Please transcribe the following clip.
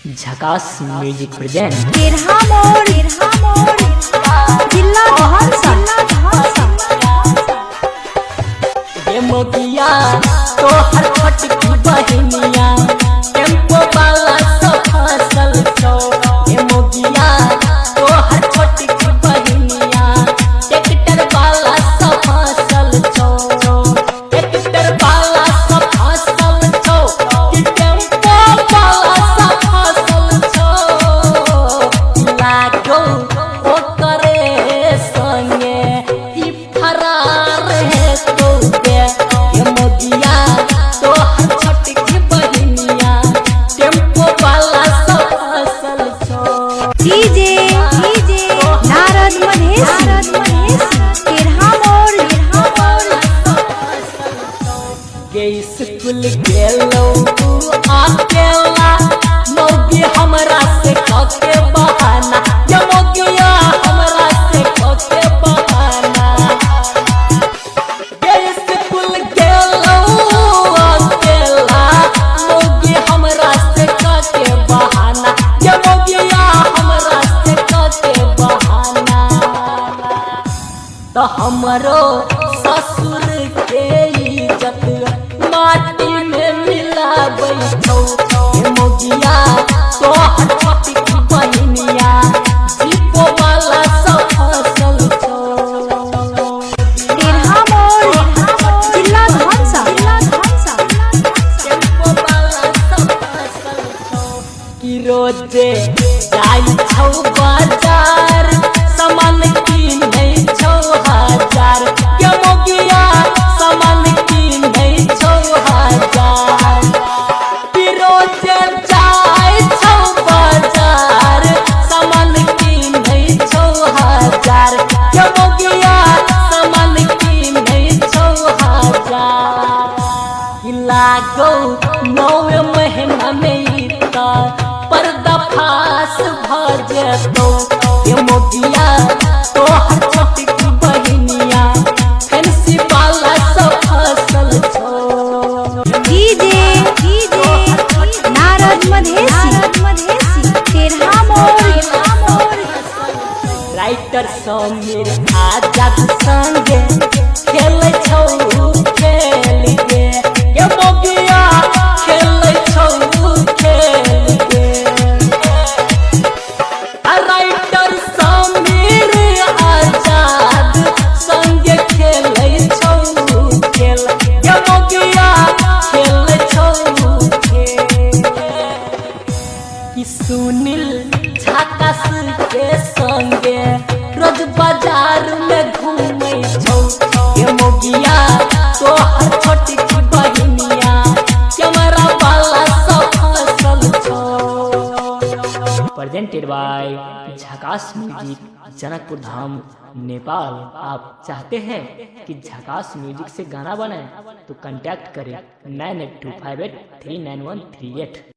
झकास music present जिला ये मोगिया तो हर फटकी बहनिया टेम्पो वाला सब फसल छो। ये मोगिया तो हर फटकी बहनिया ट्रैक्टर वाला सब फसल छो। ट्रैक्टर वाला सब फसल छो कि टेम्पो वाला सब फसल छो। लागो ओ करे संगे ई फरार है तो ये मोगिया तो हर छटकी बहनिया टेम्पो वाला सब फसल छो। डीजे नारद महेश केरहा मोर के स्कूल गेलो अकेला मौगी हमरा से कके बहाना। ये मोगिया हमरा से कके बहाना। के स्कूल गेलो अकेला मौगी हमरा से कके बहाना। ये मोगिया हमरा से कके बहाना। तो हमरो ससुर के इज्जत माटी में मिला बैठो। ये मोगिया तो हर छटकी बहनिया जीपो वाला सब फसल छो। केरहा मोर जिला धनसा टेम्पो वाला सब फसल छो। कि रोजे जाई छौ बाजार सामान किनै छौ हजार। के मोगिया सामान किनै छौ हजार। कि रोजे जाई छौ बाजार सामान किनै छौ हजार। के मोगिया सामान किनै छौ हजार। कि लागो 9 महीना में इता पर्दा फास भ जेतो। ये मोगिया तो हर छटकी बहनिया फैंसी वाला सब फसल छो। डीजे नारद महेश केरहा मोर राइटर समीर आजाद संगे खेल छौ खेल के। ये मोगिया खेल छौ खेल के। राइटर समीर आजाद संगे खेल छौ खेल। ये मोगिया खेल छौ खेल। कि सुनील झकास के संगे रोज बाजार में घूमै छौ। ये मोगिया तो हर छटकी बहनिया कैमरा वाला सब फसल छो। प्रेजेंटेड बाय झकास म्यूजिक जनकपुर धाम नेपाल। आप चाहते हैं कि झकास म्यूजिक से गाना बनाएं तो कांटेक्ट करें 9825839138।